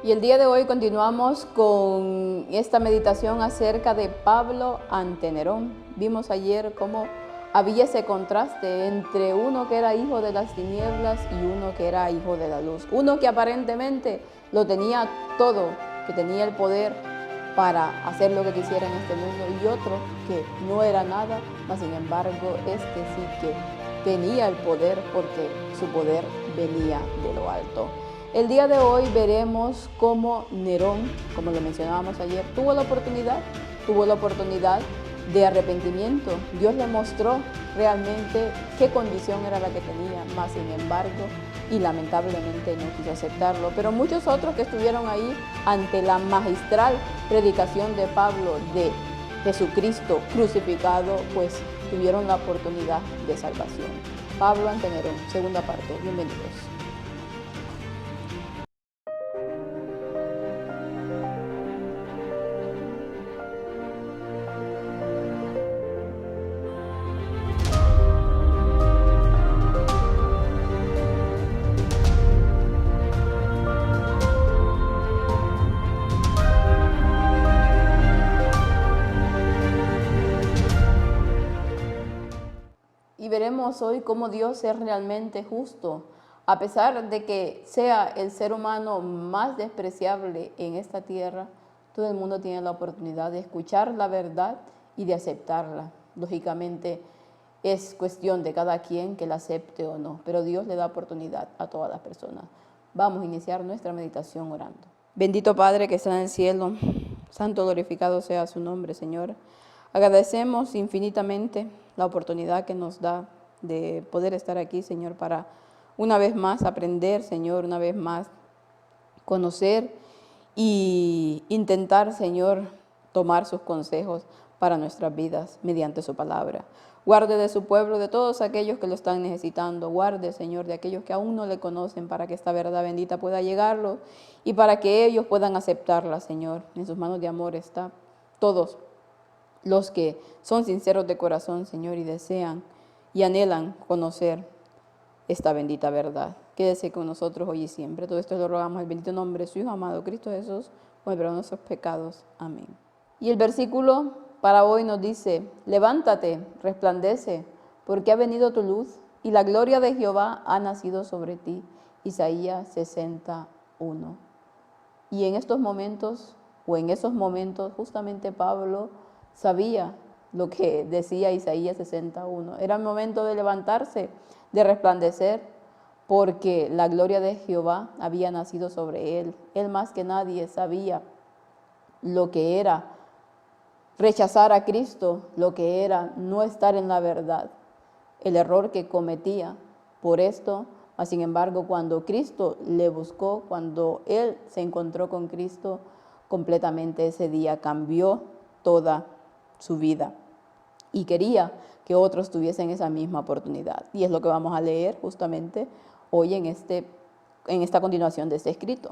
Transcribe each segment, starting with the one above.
Y el día de hoy continuamos con esta meditación acerca de Pablo ante Nerón. Vimos ayer cómo había ese contraste entre uno que era hijo de las tinieblas y uno que era hijo de la luz. Uno que aparentemente lo tenía todo, que tenía el poder para hacer lo que quisiera en este mundo, y otro que no era nada, mas sin embargo este sí que tenía el poder porque su poder venía de lo alto. El día de hoy veremos cómo Nerón, como lo mencionábamos ayer, tuvo la oportunidad de arrepentimiento. Dios le mostró realmente qué condición era la que tenía, mas sin embargo, y lamentablemente no quiso aceptarlo. Pero muchos otros que estuvieron ahí ante la magistral predicación de Pablo de Jesucristo crucificado, pues tuvieron la oportunidad de salvación. Pablo ante Nerón, segunda parte. Bienvenidos. Y veremos hoy cómo Dios es realmente justo, a pesar de que sea el ser humano más despreciable en esta tierra. Todo el mundo tiene la oportunidad de escuchar la verdad y de aceptarla. Lógicamente es cuestión de cada quien que la acepte o no, pero Dios le da oportunidad a todas las personas. Vamos a iniciar nuestra meditación orando. Bendito Padre que está en el cielo, santo glorificado sea su nombre, Señor. Agradecemos infinitamente la oportunidad que nos da de poder estar aquí, Señor, para una vez más aprender, Señor, una vez más conocer y intentar, Señor, tomar sus consejos para nuestras vidas mediante su palabra. Guarde de su pueblo, de todos aquellos que lo están necesitando. Guarde, Señor, de aquellos que aún no le conocen, para que esta verdad bendita pueda llegarlos y para que ellos puedan aceptarla, Señor. En sus manos de amor está todos los que son sinceros de corazón, Señor, y desean y anhelan conocer esta bendita verdad. Quédese con nosotros hoy y siempre. Todo esto lo rogamos en el bendito nombre de su Hijo amado, Cristo Jesús, por el perdón de nuestros pecados. Amén. Y el versículo para hoy nos dice: levántate, resplandece, porque ha venido tu luz, y la gloria de Jehová ha nacido sobre ti. Isaías 61. Y en estos momentos, o en esos momentos, justamente Pablo sabía lo que decía Isaías 61. Era el momento de levantarse, de resplandecer, porque la gloria de Jehová había nacido sobre él. Él más que nadie sabía lo que era rechazar a Cristo, lo que era no estar en la verdad, el error que cometía. Por esto, sin embargo, cuando Cristo le buscó, cuando él se encontró con Cristo, completamente ese día cambió toda su vida y quería que otros tuviesen esa misma oportunidad. Y es lo que vamos a leer justamente hoy en esta continuación de este escrito.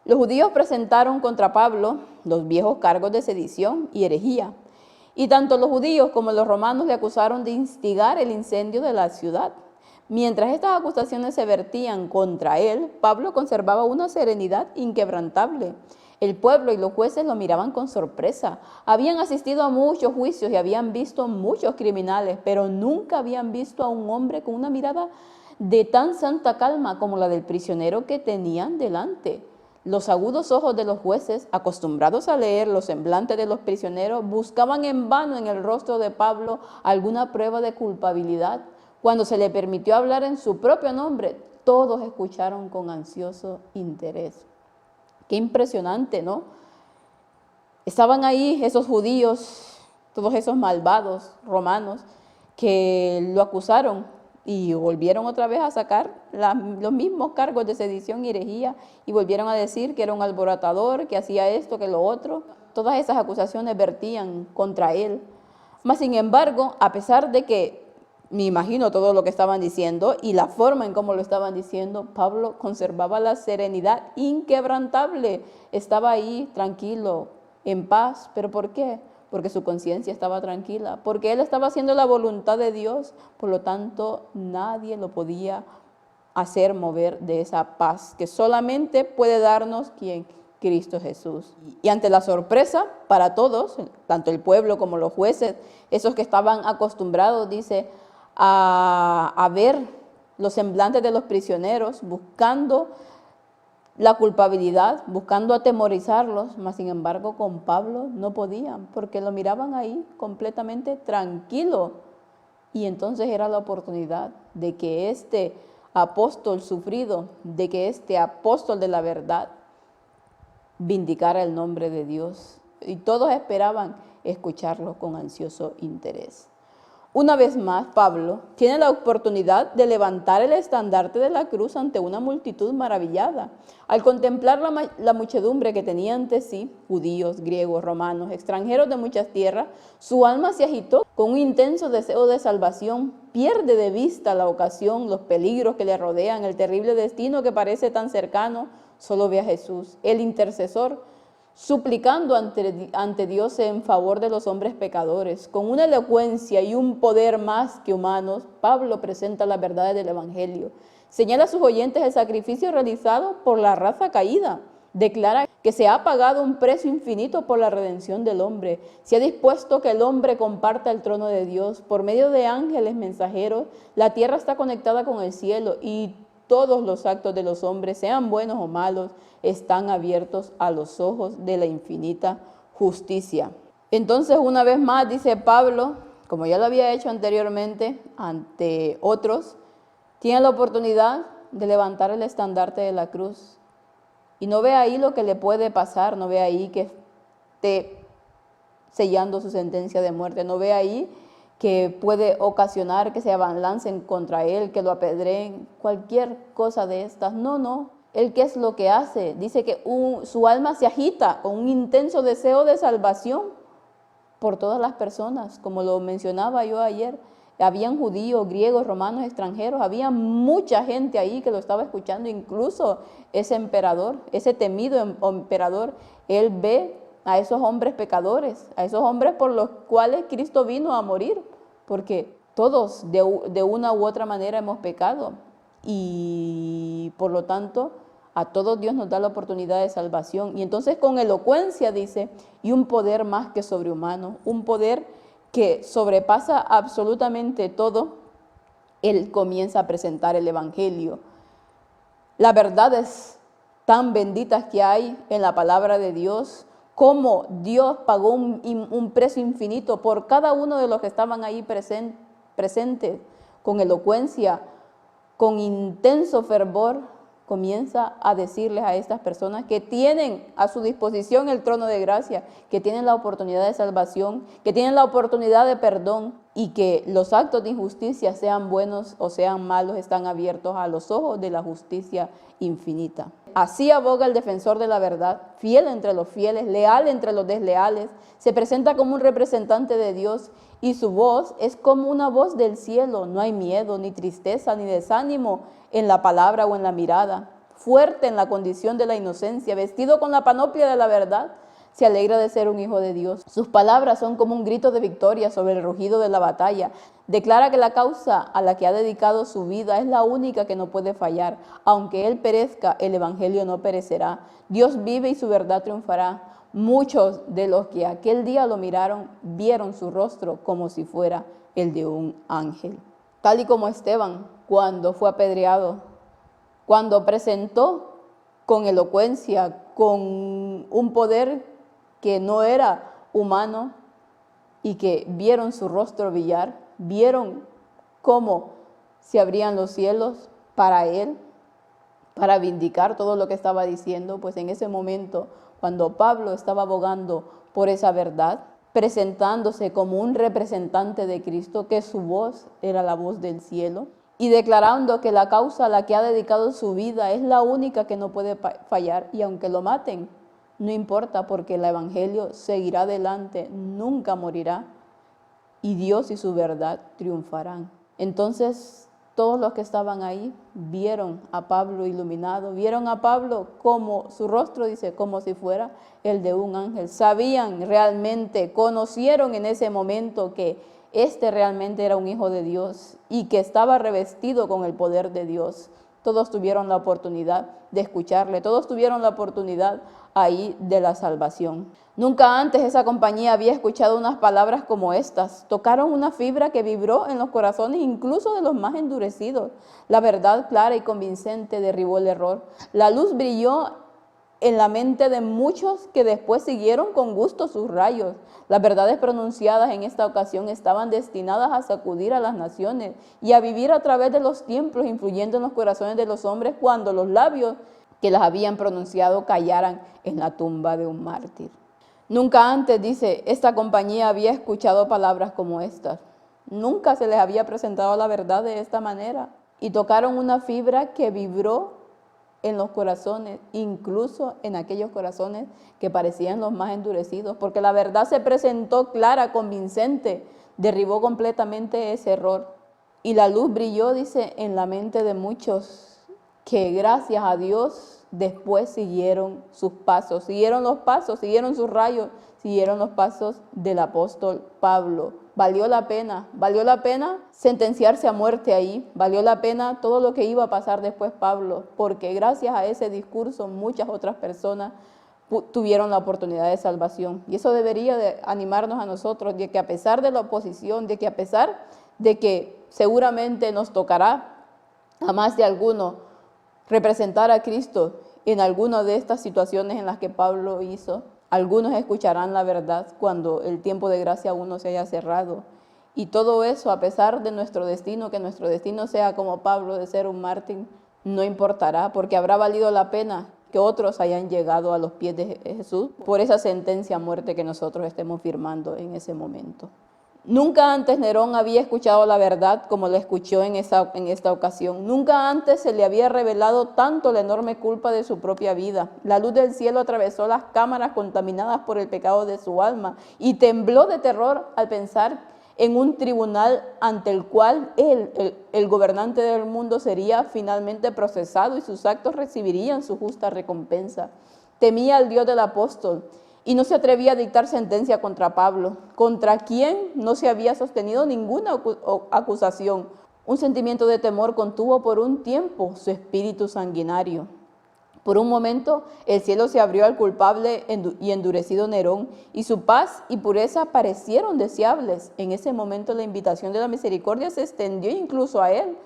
Los judíos presentaron contra Pablo los viejos cargos de sedición y herejía, y tanto los judíos como los romanos le acusaron de instigar el incendio de la ciudad. Mientras estas acusaciones se vertían contra él, Pablo conservaba una serenidad inquebrantable. El pueblo y los jueces lo miraban con sorpresa. Habían asistido a muchos juicios y habían visto muchos criminales, pero nunca habían visto a un hombre con una mirada de tan santa calma como la del prisionero que tenían delante. Los agudos ojos de los jueces, acostumbrados a leer los semblantes de los prisioneros, buscaban en vano en el rostro de Pablo alguna prueba de culpabilidad. Cuando se le permitió hablar en su propio nombre, todos escucharon con ansioso interés. Qué impresionante, ¿no? Estaban ahí esos judíos, todos esos malvados romanos que lo acusaron y volvieron otra vez a sacar los mismos cargos de sedición y herejía, y volvieron a decir que era un alborotador, que hacía esto, que lo otro. Todas esas acusaciones vertían contra él. Mas, sin embargo, a pesar de que me imagino todo lo que estaban diciendo y la forma en cómo lo estaban diciendo, Pablo conservaba la serenidad inquebrantable. Estaba ahí tranquilo, en paz. ¿Pero por qué? Porque su conciencia estaba tranquila, porque él estaba haciendo la voluntad de Dios. Por lo tanto, nadie lo podía hacer mover de esa paz que solamente puede darnos quien Cristo Jesús. Y ante la sorpresa para todos, tanto el pueblo como los jueces, esos que estaban acostumbrados, dice, a ver los semblantes de los prisioneros, buscando la culpabilidad, buscando atemorizarlos, mas sin embargo con Pablo no podían, porque lo miraban ahí completamente tranquilo. Y entonces era la oportunidad de que este apóstol sufrido, de que este apóstol de la verdad vindicara el nombre de Dios. Y todos esperaban escucharlo con ansioso interés. Una vez más, Pablo tiene la oportunidad de levantar el estandarte de la cruz ante una multitud maravillada. Al contemplar la muchedumbre que tenía ante sí, judíos, griegos, romanos, extranjeros de muchas tierras, su alma se agitó con un intenso deseo de salvación. Pierde de vista la ocasión, los peligros que le rodean, el terrible destino que parece tan cercano. Solo ve a Jesús, el intercesor, suplicando ante Dios en favor de los hombres pecadores. Con una elocuencia y un poder más que humanos, Pablo presenta las verdades del Evangelio. Señala a sus oyentes el sacrificio realizado por la raza caída. Declara que se ha pagado un precio infinito por la redención del hombre. Se ha dispuesto que el hombre comparta el trono de Dios. Por medio de ángeles mensajeros, la tierra está conectada con el cielo y todos los actos de los hombres, sean buenos o malos, están abiertos a los ojos de la infinita justicia. Entonces, una vez más, dice Pablo, como ya lo había hecho anteriormente ante otros, tiene la oportunidad de levantar el estandarte de la cruz. Y no ve ahí lo que le puede pasar, no ve ahí que esté sellando su sentencia de muerte, no ve ahí que puede ocasionar que se abalancen contra él, que lo apedreen, cualquier cosa de estas. No. ¿Él qué es lo que hace? Dice que su alma se agita con un intenso deseo de salvación por todas las personas, como lo mencionaba yo ayer. Habían judíos, griegos, romanos, extranjeros, había mucha gente ahí que lo estaba escuchando, incluso ese emperador, ese temido emperador, él ve a esos hombres pecadores, a esos hombres por los cuales Cristo vino a morir, porque todos de una u otra manera hemos pecado y por lo tanto a todos Dios nos da la oportunidad de salvación. Y entonces con elocuencia dice, y un poder más que sobrehumano, un poder que sobrepasa absolutamente todo, él comienza a presentar el Evangelio. Las verdades tan benditas que hay en la palabra de Dios, cómo Dios pagó un precio infinito por cada uno de los que estaban ahí presentes, con elocuencia, con intenso fervor, comienza a decirles a estas personas que tienen a su disposición el trono de gracia, que tienen la oportunidad de salvación, que tienen la oportunidad de perdón y que los actos de injusticia, sean buenos o sean malos, están abiertos a los ojos de la justicia infinita. Así aboga el defensor de la verdad, fiel entre los fieles, leal entre los desleales, se presenta como un representante de Dios y su voz es como una voz del cielo. No hay miedo, ni tristeza, ni desánimo en la palabra o en la mirada. Fuerte en la condición de la inocencia, vestido con la panoplia de la verdad, se alegra de ser un hijo de Dios. Sus palabras son como un grito de victoria sobre el rugido de la batalla. Declara que la causa a la que ha dedicado su vida es la única que no puede fallar. Aunque él perezca, el evangelio no perecerá. Dios vive y su verdad triunfará. Muchos de los que aquel día lo miraron, vieron su rostro como si fuera el de un ángel. Tal y como Esteban, cuando fue apedreado, cuando presentó con elocuencia, con un poder que no era humano y que vieron su rostro brillar, vieron cómo se abrían los cielos para él, para vindicar todo lo que estaba diciendo, pues en ese momento, cuando Pablo estaba abogando por esa verdad, presentándose como un representante de Cristo, que su voz era la voz del cielo, y declarando que la causa a la que ha dedicado su vida es la única que no puede fallar, y aunque lo maten, no importa, porque el evangelio seguirá adelante, nunca morirá, y Dios y su verdad triunfarán. Entonces, todos los que estaban ahí vieron a Pablo iluminado, vieron a Pablo como su rostro, dice, como si fuera el de un ángel. Sabían realmente, conocieron en ese momento que este realmente era un hijo de Dios y que estaba revestido con el poder de Dios. Todos tuvieron la oportunidad de escucharle, todos tuvieron la oportunidad ahí de la salvación. Nunca antes esa compañía había escuchado unas palabras como estas. Tocaron una fibra que vibró en los corazones incluso de los más endurecidos. La verdad clara y convincente derribó el error. La luz brilló en la mente de muchos que después siguieron con gusto sus rayos. Las verdades pronunciadas en esta ocasión estaban destinadas a sacudir a las naciones y a vivir a través de los tiempos, influyendo en los corazones de los hombres cuando los labios que las habían pronunciado callaran en la tumba de un mártir. Nunca antes, dice, esta compañía había escuchado palabras como estas. Nunca se les había presentado la verdad de esta manera. Y tocaron una fibra que vibró en los corazones, incluso en aquellos corazones que parecían los más endurecidos, porque la verdad se presentó clara, convincente, derribó completamente ese error. Y la luz brilló, dice, en la mente de muchos, que gracias a Dios después siguieron sus pasos, siguieron los pasos, siguieron sus rayos, siguieron los pasos del apóstol Pablo. Valió la pena sentenciarse a muerte ahí, valió la pena todo lo que iba a pasar después Pablo, porque gracias a ese discurso muchas otras personas tuvieron la oportunidad de salvación. Y eso debería de animarnos a nosotros, de que a pesar de la oposición, de que a pesar de que seguramente nos tocará a más de alguno representar a Cristo en alguna de estas situaciones en las que Pablo hizo, algunos escucharán la verdad cuando el tiempo de gracia aún no se haya cerrado. Y todo eso, a pesar de nuestro destino, que nuestro destino sea como Pablo, de ser un mártir, no importará, porque habrá valido la pena que otros hayan llegado a los pies de Jesús por esa sentencia a muerte que nosotros estemos firmando en ese momento. Nunca antes Nerón había escuchado la verdad como la escuchó en esta ocasión. Nunca antes se le había revelado tanto la enorme culpa de su propia vida. La luz del cielo atravesó las cámaras contaminadas por el pecado de su alma y tembló de terror al pensar en un tribunal ante el cual él, el gobernante del mundo, sería finalmente procesado y sus actos recibirían su justa recompensa. Temía al Dios del apóstol y no se atrevía a dictar sentencia contra Pablo, contra quien no se había sostenido ninguna acusación. Un sentimiento de temor contuvo por un tiempo su espíritu sanguinario. Por un momento el cielo se abrió al culpable y endurecido Nerón, y su paz y pureza parecieron deseables. En ese momento la invitación de la misericordia se extendió incluso a él,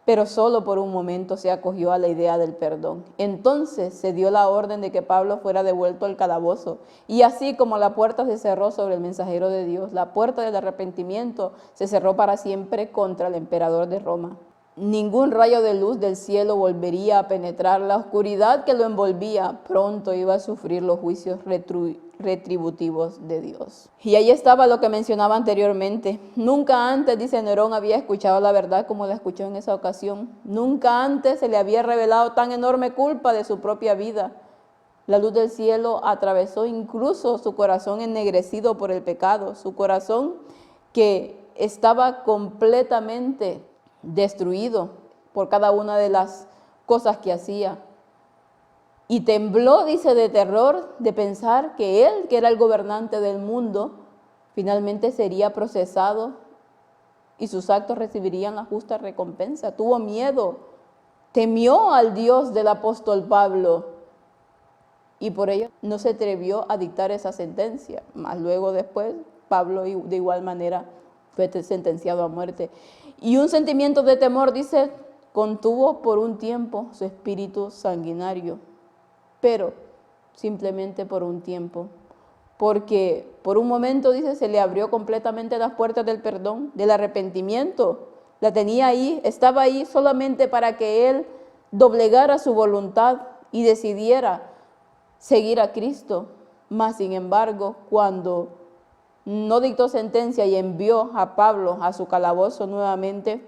pero solo por un momento se acogió a la idea del perdón. Entonces se dio la orden de que Pablo fuera devuelto al calabozo, y así como la puerta se cerró sobre el mensajero de Dios, la puerta del arrepentimiento se cerró para siempre contra el emperador de Roma. Ningún rayo de luz del cielo volvería a penetrar la oscuridad que lo envolvía. Pronto iba a sufrir los juicios retributivos de Dios. Y ahí estaba lo que mencionaba anteriormente. Nunca antes, dice Nerón, había escuchado la verdad como la escuchó en esa ocasión. Nunca antes se le había revelado tan enorme culpa de su propia vida. La luz del cielo atravesó incluso su corazón ennegrecido por el pecado, su corazón que estaba completamente destruido por cada una de las cosas que hacía. Y tembló, dice, de terror de pensar que él, que era el gobernante del mundo, finalmente sería procesado y sus actos recibirían la justa recompensa. Tuvo miedo, temió al Dios del apóstol Pablo y por ello no se atrevió a dictar esa sentencia. Más luego después, Pablo de igual manera fue sentenciado a muerte. Y un sentimiento de temor, dice, contuvo por un tiempo su espíritu sanguinario, pero simplemente por un tiempo, porque por un momento, dice, se le abrió completamente las puertas del perdón, del arrepentimiento. La tenía ahí, estaba ahí solamente para que él doblegara su voluntad y decidiera seguir a Cristo. Mas, sin embargo, cuando no dictó sentencia y envió a Pablo a su calabozo nuevamente,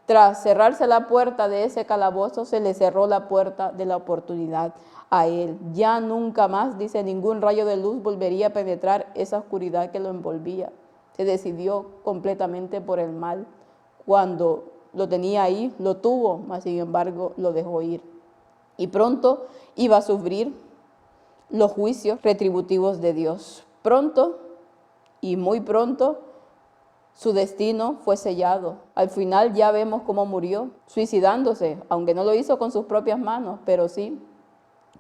tras cerrarse la puerta de ese calabozo, se le cerró la puerta de la oportunidad a él. Ya nunca más, dice, ningún rayo de luz volvería a penetrar esa oscuridad que lo envolvía. Se decidió completamente por el mal. Cuando lo tenía ahí, lo tuvo, mas sin embargo lo dejó ir. Y pronto iba a sufrir los juicios retributivos de Dios. Pronto y muy pronto su destino fue sellado. Al final ya vemos cómo murió, suicidándose, aunque no lo hizo con sus propias manos, pero sí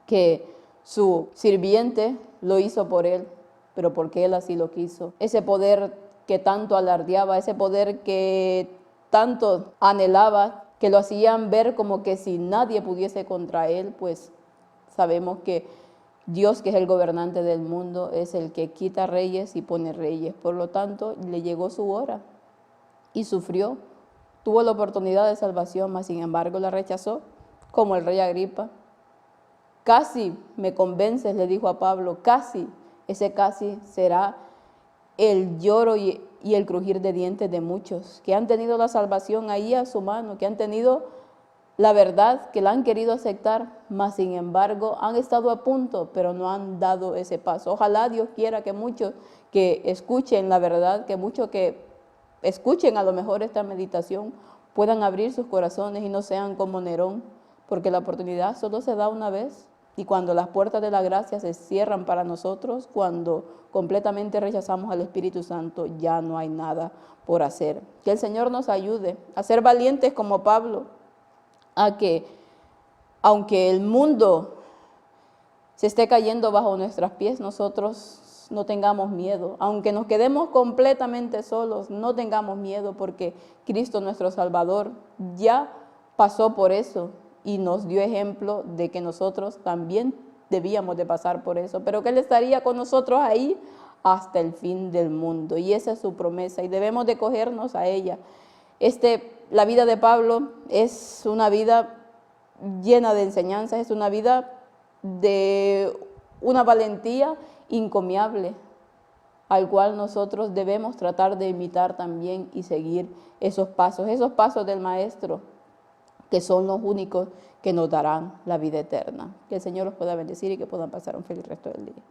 que su sirviente lo hizo por él, pero porque él así lo quiso. Ese poder que tanto alardeaba, ese poder que tanto anhelaba, que lo hacían ver como que si nadie pudiese contra él, pues sabemos que Dios, que es el gobernante del mundo, es el que quita reyes y pone reyes. Por lo tanto, le llegó su hora y sufrió. Tuvo la oportunidad de salvación, mas sin embargo la rechazó, como el rey Agripa. Casi me convences, le dijo a Pablo, casi, ese casi será el lloro y el crujir de dientes de muchos que han tenido la salvación ahí a su mano, que han tenido la verdad, que la han querido aceptar, mas sin embargo han estado a punto, pero no han dado ese paso. Ojalá Dios quiera que muchos que escuchen la verdad, que muchos que escuchen a lo mejor esta meditación, puedan abrir sus corazones y no sean como Nerón, porque la oportunidad solo se da una vez. Y cuando las puertas de la gracia se cierran para nosotros, cuando completamente rechazamos al Espíritu Santo, ya no hay nada por hacer. Que el Señor nos ayude a ser valientes como Pablo, a que aunque el mundo se esté cayendo bajo nuestros pies, nosotros no tengamos miedo. Aunque nos quedemos completamente solos, no tengamos miedo, porque Cristo nuestro Salvador ya pasó por eso y nos dio ejemplo de que nosotros también debíamos de pasar por eso, pero que Él estaría con nosotros ahí hasta el fin del mundo. Y esa es su promesa y debemos de cogernos a ella. La vida de Pablo es una vida llena de enseñanzas, es una vida de una valentía encomiable, al cual nosotros debemos tratar de imitar también y seguir esos pasos del Maestro, que son los únicos que nos darán la vida eterna. Que el Señor los pueda bendecir y que puedan pasar un feliz resto del día.